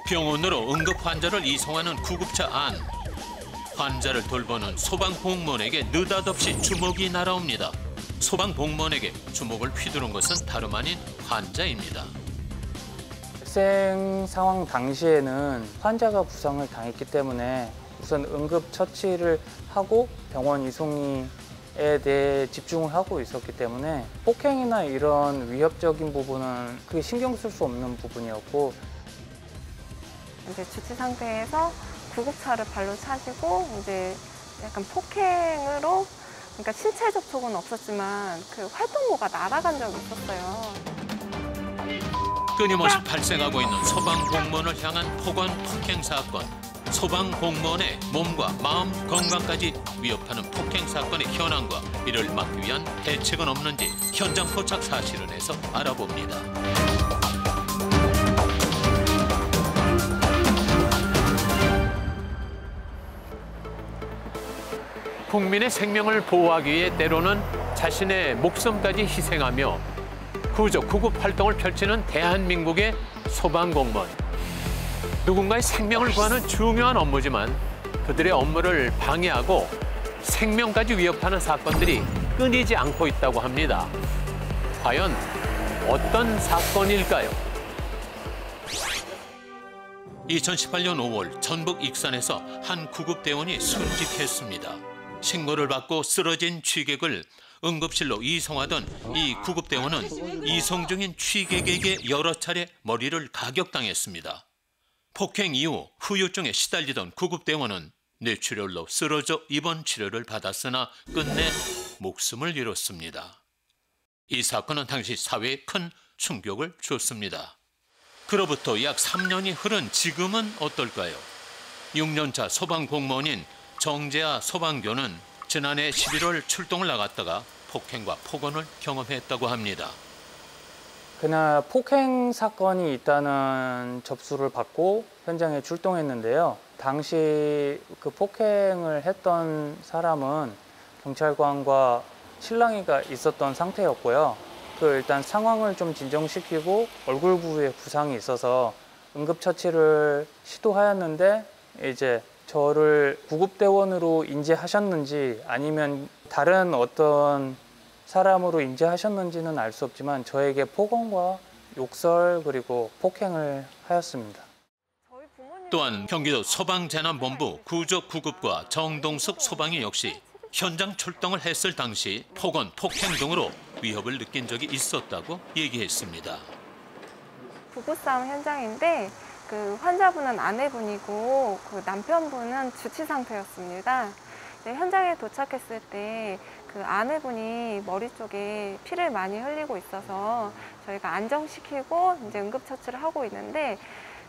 병원으로 응급 환자를 이송하는 구급차 안. 환자를 돌보는 소방공무원에게 느닷없이 주먹이 날아옵니다. 소방공무원에게 주먹을 휘두른 것은 다름 아닌 환자입니다. 발생 상황 당시에는 환자가 부상을 당했기 때문에 우선 응급 처치를 하고 병원 이송에 대해 집중을 하고 있었기 때문에 폭행이나 이런 위협적인 부분은 크게 신경 쓸 수 없는 부분이었고, 이제 주치 상태에서 구급차를 발로 차시고 이제 약간 폭행으로, 그러니까 신체 접촉은 없었지만 그 활동모가 날아간 적이 있었어요. 끊임없이 발생하고 있는 소방공무원을 향한 폭언 폭행 사건. 소방공무원의 몸과 마음 건강까지 위협하는 폭행 사건의 현황과 이를 막기 위한 대책은 없는지 현장 포착 사실은에서 알아봅니다. 국민의 생명을 보호하기 위해 때로는 자신의 목숨까지 희생하며 구조, 구급 활동을 펼치는 대한민국의 소방공무원. 누군가의 생명을 구하는 중요한 업무지만 그들의 업무를 방해하고 생명까지 위협하는 사건들이 끊이지 않고 있다고 합니다. 과연 어떤 사건일까요? 2018년 5월 전북 익산에서 한 구급대원이 순직했습니다. 신고를 받고 쓰러진 취객을 응급실로 이송하던 이 구급대원은 이송 중인 취객에게 여러 차례 머리를 가격당했습니다. 폭행 이후 후유증에 시달리던 구급대원은 뇌출혈로 쓰러져 입원 치료를 받았으나 끝내 목숨을 잃었습니다. 이 사건은 당시 사회에 큰 충격을 줬습니다. 그로부터 약 3년이 흐른 지금은 어떨까요? 6년차 소방공무원인 정재하 소방교는 지난해 11월 출동을 나갔다가 폭행과 폭언을 경험했다고 합니다. 그날 폭행 사건이 있다는 접수를 받고 현장에 출동했는데요. 당시 그 폭행을 했던 사람은 경찰관과 실랑이가 있었던 상태였고요. 일단 상황을 좀 진정시키고 얼굴 부위에 부상이 있어서 응급처치를 시도하였는데 이제 저를 구급대원으로 인지하셨는지 아니면 다른 어떤 사람으로 인지하셨는지는 알 수 없지만 저에게 폭언과 욕설 그리고 폭행을 하였습니다. 또한 경기도 소방재난본부 구조구급과 정동숙 소방이 역시 현장 출동을 했을 당시 폭언, 폭행 등으로 위협을 느낀 적이 있었다고 얘기했습니다. 부부싸움 현장인데 그 환자분은 아내분이고 그 남편분은 주치 상태였습니다. 현장에 도착했을 때 그 아내분이 머리 쪽에 피를 많이 흘리고 있어서 저희가 안정시키고 이제 응급처치를 하고 있는데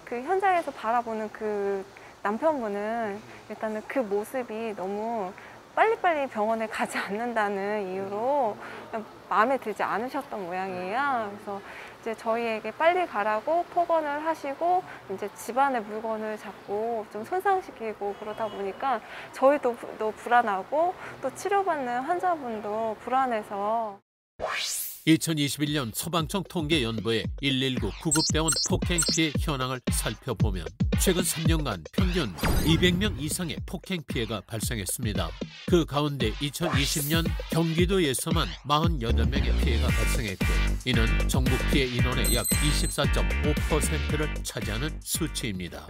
그 현장에서 바라보는 그 남편분은 일단은 그 모습이 너무 빨리빨리 병원에 가지 않는다는 이유로 마음에 들지 않으셨던 모양이에요. 그래서 이제 저희에게 빨리 가라고 폭언을 하시고 이제 집안의 물건을 자꾸 좀 손상시키고 그러다 보니까 저희도 또 불안하고 또 치료받는 환자분도 불안해서 2021년 소방청 통계연보의 119 구급대원 폭행 피해 현황을 살펴보면 최근 3년간 평균 200명 이상의 폭행 피해가 발생했습니다. 그 가운데 2020년 경기도에서만 48명의 피해가 발생했고 이는 전국 피해 인원의 약 24.5%를 차지하는 수치입니다.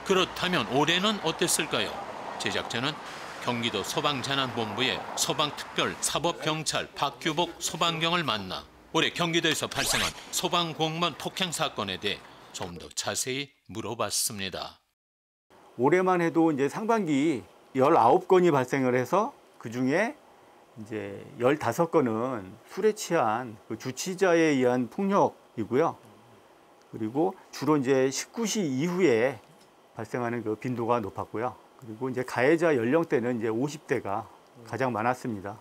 그렇다면 올해는 어땠을까요? 제작자는 경기도 소방재난본부의 소방특별사법경찰 박규복 소방경을 만나 올해 경기도에서 발생한 소방공무원 폭행 사건에 대해 좀 더 자세히 물어봤습니다. 올해만 해도 이제 상반기 19건이 발생을 해서 그중에 이제 15건은 술에 취한 그 주치자에 의한 폭력이고요. 그리고 주로 이제 19시 이후에 발생하는 그 빈도가 높았고요. 그리고 이제 가해자 연령대는 이제 50대가 가장 많았습니다.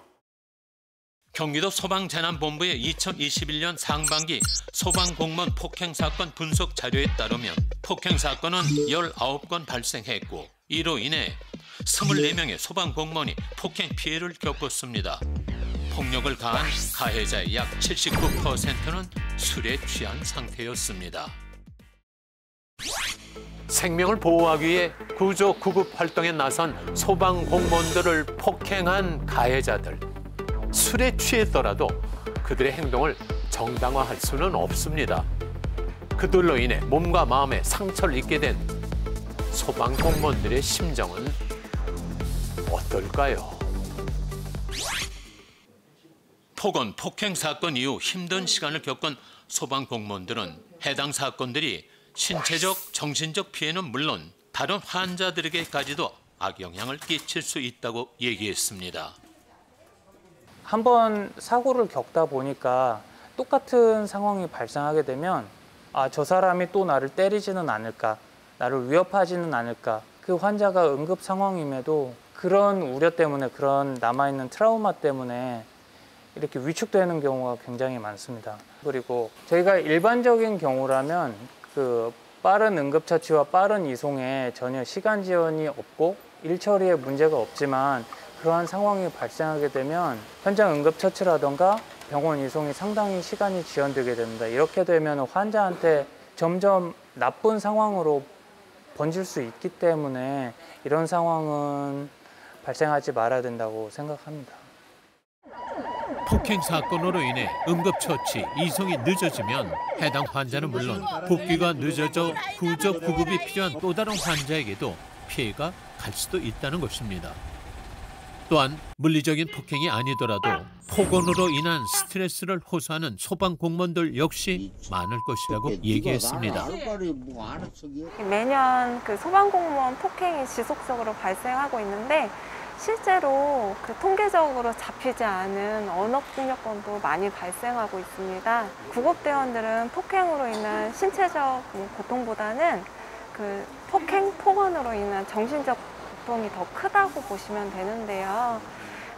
경기도 소방재난본부의 2021년 상반기 소방공무원 폭행 사건 분석 자료에 따르면 폭행 사건은 19건 발생했고 이로 인해 24명의 소방공무원이 폭행 피해를 겪었습니다. 폭력을 가한 가해자의 약 79%는 술에 취한 상태였습니다. 생명을 보호하기 위해 구조 구급 활동에 나선 소방 공무원들을 폭행한 가해자들. 술에 취했더라도 그들의 행동을 정당화할 수는 없습니다. 그들로 인해 몸과 마음에 상처를 입게 된 소방 공무원들의 심정은 어떨까요? 폭언, 폭행 사건 이후 힘든 시간을 겪은 소방 공무원들은 해당 사건들이 신체적, 정신적 피해는 물론 다른 환자들에게까지도 악영향을 끼칠 수 있다고 얘기했습니다. 한번 사고를 겪다 보니까 똑같은 상황이 발생하게 되면 저 사람이 또 나를 때리지는 않을까, 나를 위협하지는 않을까. 그 환자가 응급 상황임에도 그런 우려 때문에, 그런 남아있는 트라우마 때문에 이렇게 위축되는 경우가 굉장히 많습니다. 그리고 저희가 일반적인 경우라면 그 빠른 응급처치와 빠른 이송에 전혀 시간 지연이 없고 일 처리에 문제가 없지만, 그러한 상황이 발생하게 되면 현장 응급처치라던가 병원 이송이 상당히 시간이 지연되게 됩니다. 이렇게 되면 환자한테 점점 나쁜 상황으로 번질 수 있기 때문에 이런 상황은 발생하지 말아야 된다고 생각합니다. 폭행 사건으로 인해 응급처치, 이송이 늦어지면 해당 환자는 물론 복귀가 늦어져 구조 구급이 필요한 또 다른 환자에게도 피해가 갈 수도 있다는 것입니다. 또한 물리적인 폭행이 아니더라도 폭언으로 인한 스트레스를 호소하는 소방 공무원들 역시 많을 것이라고 얘기했습니다. 매년 그 소방공무원 폭행이 지속적으로 발생하고 있는데, 실제로 그 통계적으로 잡히지 않은 언어폭력건도 많이 발생하고 있습니다. 구급대원들은 폭행으로 인한 신체적 고통보다는 그 폭언으로 인한 정신적 고통이 더 크다고 보시면 되는데요.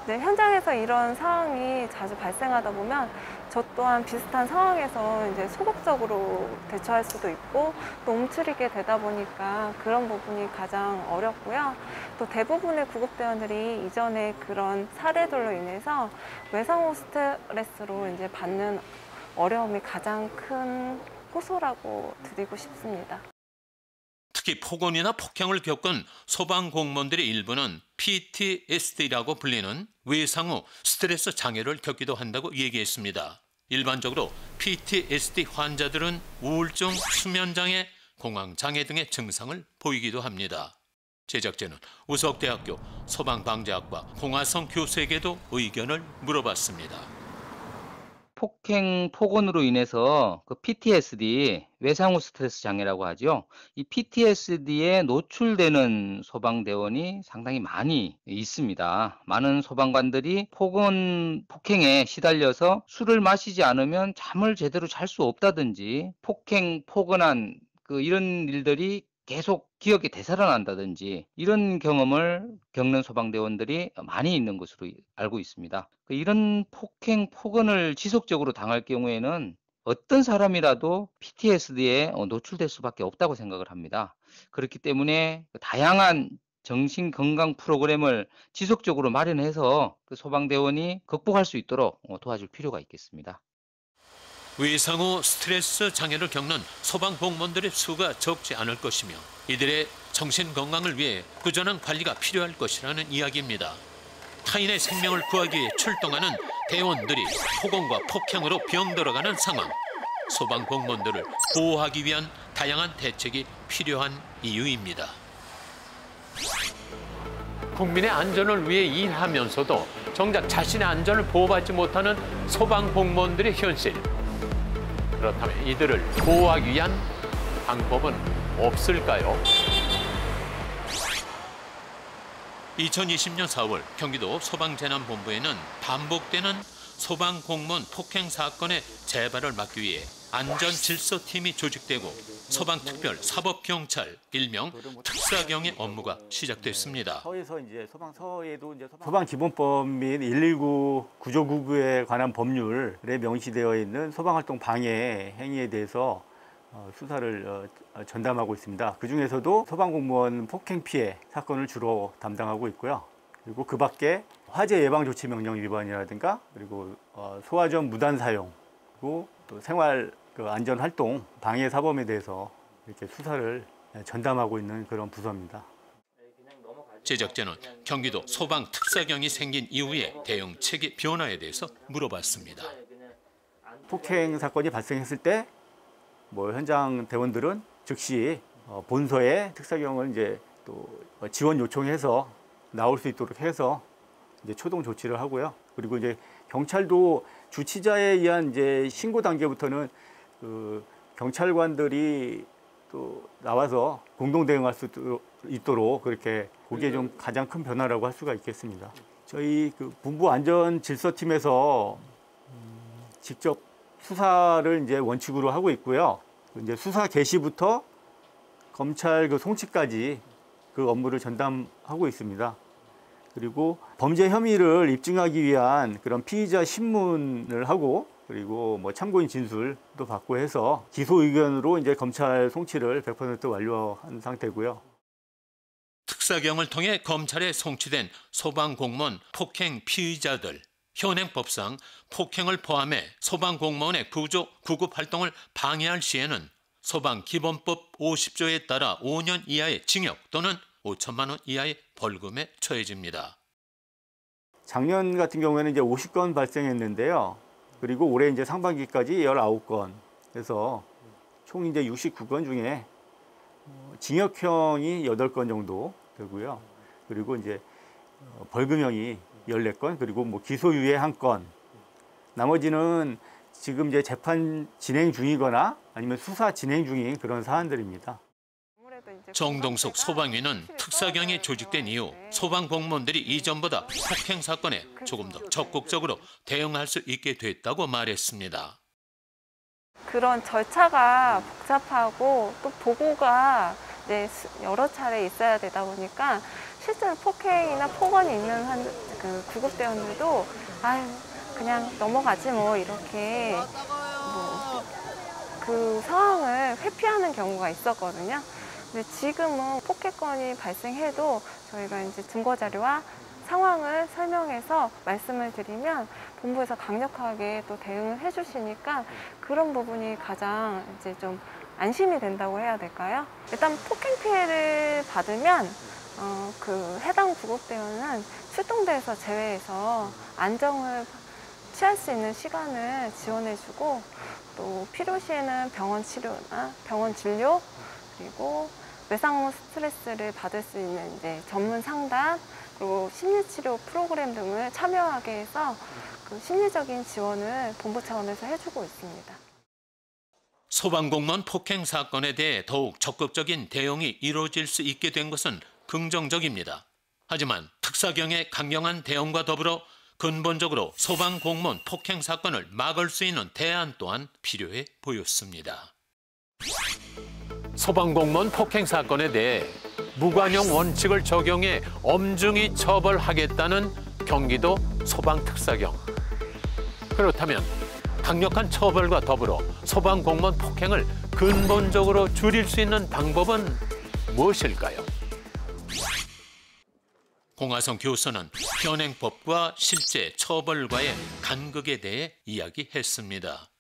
네, 현장에서 이런 상황이 자주 발생하다 보면 저 또한 비슷한 상황에서 이제 소극적으로 대처할 수도 있고 또 움츠리게 되다 보니까 그런 부분이 가장 어렵고요. 또 대부분의 구급대원들이 이전에 그런 사례들로 인해서 외상 후 스트레스로 이제 받는 어려움이 가장 큰 호소라고 드리고 싶습니다. 특히 폭언이나 폭행을 겪은 소방 공무원들의 일부는 PTSD라고 불리는 외상 후 스트레스 장애를 겪기도 한다고 얘기했습니다. 일반적으로 PTSD 환자들은 우울증, 수면장애, 공황장애 등의 증상을 보이기도 합니다. 제작진은 우석대학교 소방방재학과 홍하성 교수에게도 의견을 물어봤습니다. 폭행, 폭언으로 인해서 그 PTSD, 외상 후 스트레스 장애라고 하죠. 이 PTSD에 노출되는 소방대원이 상당히 많이 있습니다. 많은 소방관들이 폭언, 폭행에 시달려서 술을 마시지 않으면 잠을 제대로 잘 수 없다든지, 폭행, 폭언한 이런 일들이 계속 기억에 되살아난다든지 이런 경험을 겪는 소방대원들이 많이 있는 것으로 알고 있습니다. 이런 폭행, 폭언을 지속적으로 당할 경우에는 어떤 사람이라도 PTSD에 노출될 수밖에 없다고 생각을 합니다. 그렇기 때문에 다양한 정신 건강 프로그램을 지속적으로 마련해서 소방대원이 극복할 수 있도록 도와줄 필요가 있겠습니다. 외상 후 스트레스 장애를 겪는 소방 공무원들의 수가 적지 않을 것이며 이들의 정신 건강을 위해 꾸준한 관리가 필요할 것이라는 이야기입니다. 타인의 생명을 구하기 위해 출동하는 대원들이 폭언과 폭행으로 병들어가는 상황. 소방 공무원들을 보호하기 위한 다양한 대책이 필요한 이유입니다. 국민의 안전을 위해 일하면서도 정작 자신의 안전을 보호받지 못하는 소방 공무원들의 현실. 그렇다면 이들을 보호하기 위한 방법은 없을까요? 2020년 4월 경기도 소방재난본부에는 반복되는 소방공무원 폭행 사건의 재발을 막기 위해 안전질서팀이 조직되고 소방특별사법경찰 일명 특사경의 업무가 시작됐습니다. 서에서 이제 소방기본법 및 119 구조구조에 관한 법률에 명시되어 있는 소방활동 방해 행위에 대해서 수사를 전담하고 있습니다. 그 중에서도 소방공무원 폭행 피해 사건을 주로 담당하고 있고요. 그리고 그 밖에 화재 예방조치명령 위반이라든가 그리고 소화전 무단 사용 그리고 또 생활 안전활동 방해 사범에 대해서 이렇게 수사를 전담하고 있는 그런 부서입니다. 제작자는 경기도 소방특사경이 생긴 이후에 대응책의 변화에 대해서 물어봤습니다. 폭행 사건이 발생했을 때 뭐 현장 대원들은 즉시 본서에 특사경을 이제 또 지원 요청해서 나올 수 있도록 해서 이제 초동 조치를 하고요. 그리고 이제 경찰도 주치자에 의한 이제 신고 단계부터는 그 경찰관들이 또 나와서 공동 대응할 수 있도록 그렇게 그게 좀 가장 큰 변화라고 할 수가 있겠습니다. 저희 그 본부 안전질서팀에서 직접 수사를 이제 원칙으로 하고 있고요. 이제 수사 개시부터 검찰 그 송치까지 그 업무를 전담하고 있습니다. 그리고 범죄 혐의를 입증하기 위한 그런 피의자 신문을 하고 그리고 뭐 참고인 진술도 받고 해서 기소 의견으로 이제 검찰 송치를 100% 완료한 상태고요. 특사경을 통해 검찰에 송치된 소방공무원 폭행 피의자들. 현행법상 폭행을 포함해 소방공무원의 구조, 구급 활동을 방해할 시에는 소방기본법 50조에 따라 5년 이하의 징역 또는 5천만 원 이하의 벌금에 처해집니다. 작년 같은 경우에는 이제 50건 발생했는데요. 그리고 올해 이제 상반기까지 19건 해서 총 이제 69건 중에 징역형이 8건 정도 되고요. 그리고 이제 벌금형이 14건, 그리고 뭐 기소유예 1건. 나머지는 지금 이제 재판 진행 중이거나 아니면 수사 진행 중인 그런 사안들입니다. 정동석 소방위는 특사경이 조직된 이후 소방공무원들이 이전보다 폭행 사건에 조금 더 적극적으로 대응할 수 있게 됐다고 말했습니다. 그런 절차가 복잡하고 또 보고가 이제 여러 차례 있어야 되다 보니까 실제로 폭행이나 폭언이 있는 그 구급대원들도 그냥 넘어가지 뭐 이렇게 그 상황을 회피하는 경우가 있었거든요. 근데 지금은 폭행건이 발생해도 저희가 이제 증거 자료와 상황을 설명해서 말씀을 드리면 본부에서 강력하게 또 대응을 해주시니까 그런 부분이 가장 이제 좀 안심이 된다고 해야 될까요? 일단 폭행 피해를 받으면 그 해당 구급대원은 출동대에서 제외해서 안정을 취할 수 있는 시간을 지원해주고 또 필요시에는 병원 치료나 병원 진료 그리고 외상 스트레스를 받을 수 있는 이제 전문 상담 그리고 심리치료 프로그램 등을 참여하게 해서 그 심리적인 지원을 본부 차원에서 해주고 있습니다. 소방공무원 폭행 사건에 대해 더욱 적극적인 대응이 이루어질 수 있게 된 것은 긍정적입니다. 하지만 특사경의 강경한 대응과 더불어 근본적으로 소방공무원 폭행 사건을 막을 수 있는 대안 또한 필요해 보였습니다. 소방공무원 폭행 사건에 대해 무관용 원칙을 적용해 엄중히 처벌하겠다는 경기도 소방특사경. 그렇다면 강력한 처벌과 더불어 소방공무원 폭행을 근본적으로 줄일 수 있는 방법은 무엇일까요? 공하성 교수는 현행법과 실제 처벌과의 간극에 대해 이야기했습니다.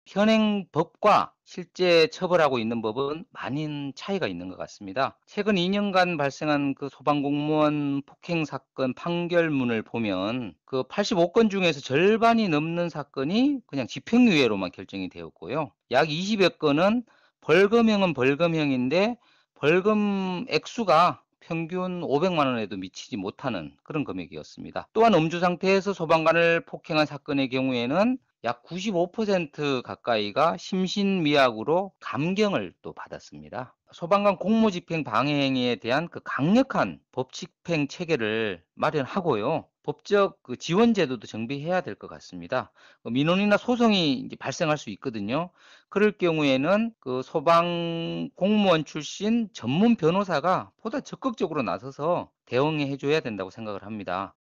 현행법과 실제 처벌하고 있는 법은 많은 차이가 있는 것 같습니다. 최근 2년간 발생한 그 소방공무원 폭행 사건 판결문을 보면 그 85건 중에서 절반이 넘는 사건이 그냥 집행유예로만 결정이 되었고요. 약 20여 건은 벌금형은 벌금형인데 벌금 액수가 평균 500만 원에도 미치지 못하는 그런 금액이었습니다. 또한 음주 상태에서 소방관을 폭행한 사건의 경우에는 약 95% 가까이가 심신미약으로 감경을 또 받았습니다. 소방관 공무집행 방해 행위에 대한 그 강력한 법집행 체계를 마련하고요. 법적 그 지원 제도도 정비해야 될 것 같습니다. 민원이나 소송이 이제 발생할 수 있거든요. 그럴 경우에는 그 소방 공무원 출신 전문 변호사가 보다 적극적으로 나서서 대응해 줘야 된다고 생각을 합니다.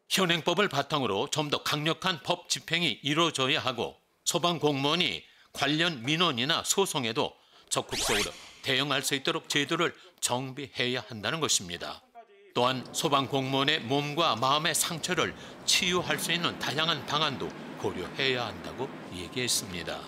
현행법을 바탕으로 좀 더 강력한 법 집행이 이루어져야 하고 소방공무원이 관련 민원이나 소송에도 적극적으로 대응할 수 있도록 제도를 정비해야 한다는 것입니다. 또한 소방공무원의 몸과 마음의 상처를 치유할 수 있는 다양한 방안도 고려해야 한다고 얘기했습니다.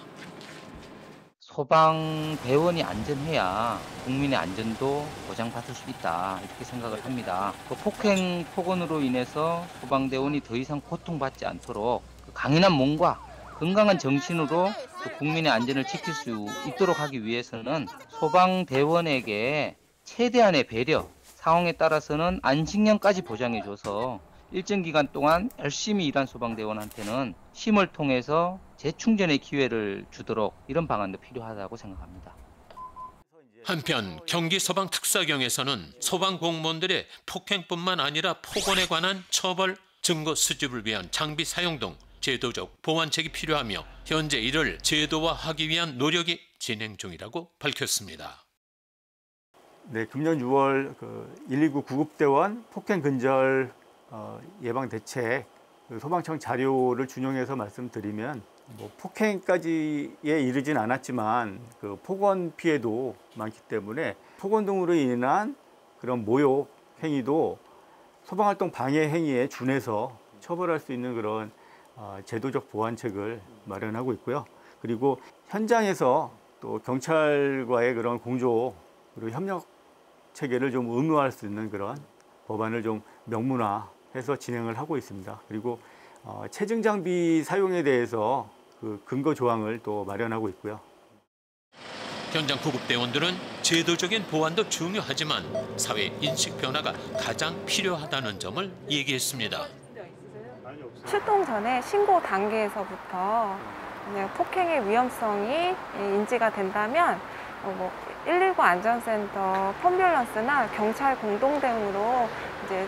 소방대원이 안전해야 국민의 안전도 보장받을 수 있다, 이렇게 생각을 합니다. 폭행, 폭언으로 인해서 소방대원이 더 이상 고통받지 않도록 강인한 몸과 건강한 정신으로 국민의 안전을 지킬 수 있도록 하기 위해서는 소방대원에게 최대한의 배려, 상황에 따라서는 안식년까지 보장해줘서 일정 기간 동안 열심히 일한 소방대원한테는 심을 통해서 재충전의 기회를 주도록 이런 방안도 필요하다고 생각합니다. 한편 경기 소방특사경에서는 소방 공무원들의 폭행뿐만 아니라 폭언에 관한 처벌, 증거 수집을 위한 장비 사용 등 제도적 보완책이 필요하며 현재 이를 제도화하기 위한 노력이 진행 중이라고 밝혔습니다. 네, 금년 6월 119 구급대원 폭행 근절 예방 대책 소방청 자료를 준용해서 말씀드리면 폭행까지에 이르진 않았지만 폭언 피해도 많기 때문에 폭언 등으로 인한 그런 모욕 행위도 소방활동 방해 행위에 준해서 처벌할 수 있는 그런 제도적 보완책을 마련하고 있고요. 그리고 현장에서 또 경찰과의 그런 공조 그리고 협력 체계를 좀 의무화할 수 있는 그런 법안을 좀 명문화해서 진행을 하고 있습니다. 그리고 체증 장비 사용에 대해서 근거 조항을 또 마련하고 있고요. 현장 구급대원들은 제도적인 보완도 중요하지만 사회 인식 변화가 가장 필요하다는 점을 얘기했습니다. 출동 전에 신고 단계에서부터 폭행의 위험성이 인지가 된다면 119 안전센터 펌뷸런스나 경찰 공동대응으로 이제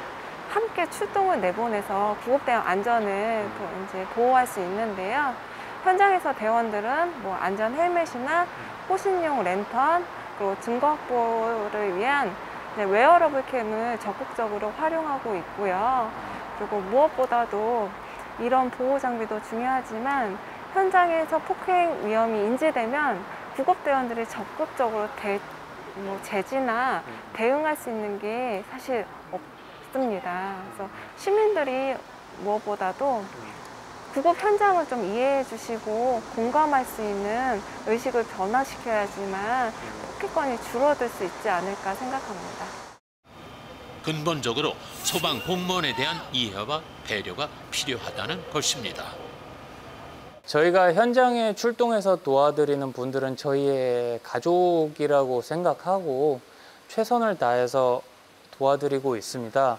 함께 출동을 내보내서 구급대원 안전을 이제 보호할 수 있는데요. 현장에서 대원들은 안전 헬멧이나 호신용 랜턴 그리고 증거 확보를 위한 웨어러블 캠을 적극적으로 활용하고 있고요. 그리고 무엇보다도 이런 보호 장비도 중요하지만 현장에서 폭행 위험이 인지되면 구급대원들이 적극적으로 제지나 대응할 수 있는 게 사실 없습니다. 그래서 시민들이 무엇보다도 구급 현장을 좀 이해해 주시고 공감할 수 있는 의식을 변화시켜야지만 폭행건이 줄어들 수 있지 않을까 생각합니다. 근본적으로 소방 공무원에 대한 이해와 배려가 필요하다는 것입니다. 저희가 현장에 출동해서 도와드리는 분들은 저희의 가족이라고 생각하고 최선을 다해서 도와드리고 있습니다.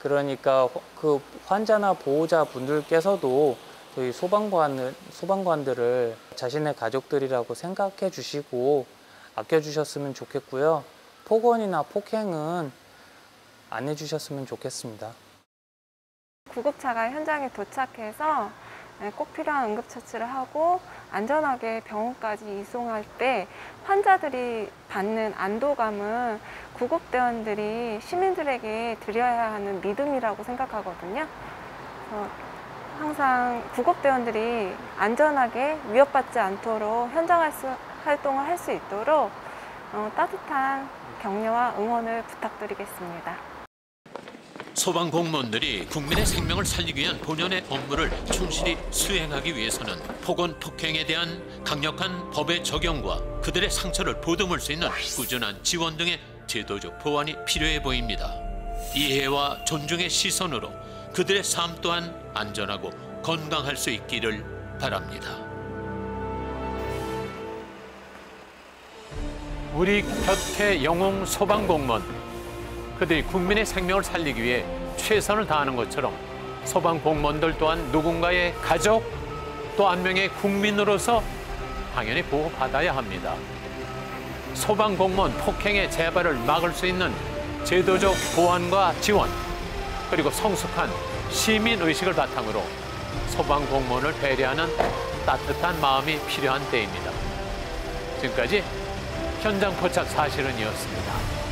그러니까 그 환자나 보호자 분들께서도 저희 소방관들을 자신의 가족들이라고 생각해 주시고 아껴주셨으면 좋겠고요. 폭언이나 폭행은 안 해주셨으면 좋겠습니다. 구급차가 현장에 도착해서 꼭 필요한 응급처치를 하고 안전하게 병원까지 이송할 때 환자들이 받는 안도감은 구급대원들이 시민들에게 드려야 하는 믿음이라고 생각하거든요. 그래서 항상 구급대원들이 안전하게 위협받지 않도록 현장 활동을 할 수 있도록 따뜻한 격려와 응원을 부탁드리겠습니다. 소방 공무원들이 국민의 생명을 살리기 위한 본연의 업무를 충실히 수행하기 위해서는 폭언, 폭행에 대한 강력한 법의 적용과 그들의 상처를 보듬을 수 있는 꾸준한 지원 등의 제도적 보완이 필요해 보입니다. 이해와 존중의 시선으로 그들의 삶 또한 안전하고 건강할 수 있기를 바랍니다. 우리 곁에 영웅 소방공무원. 그들이 국민의 생명을 살리기 위해 최선을 다하는 것처럼 소방공무원들 또한 누군가의 가족 또 한 명의 국민으로서 당연히 보호받아야 합니다. 소방공무원 폭행의 재발을 막을 수 있는 제도적 보완과 지원 그리고 성숙한 시민의식을 바탕으로 소방공무원을 배려하는 따뜻한 마음이 필요한 때입니다. 지금까지 현장 포착 사실은이었습니다.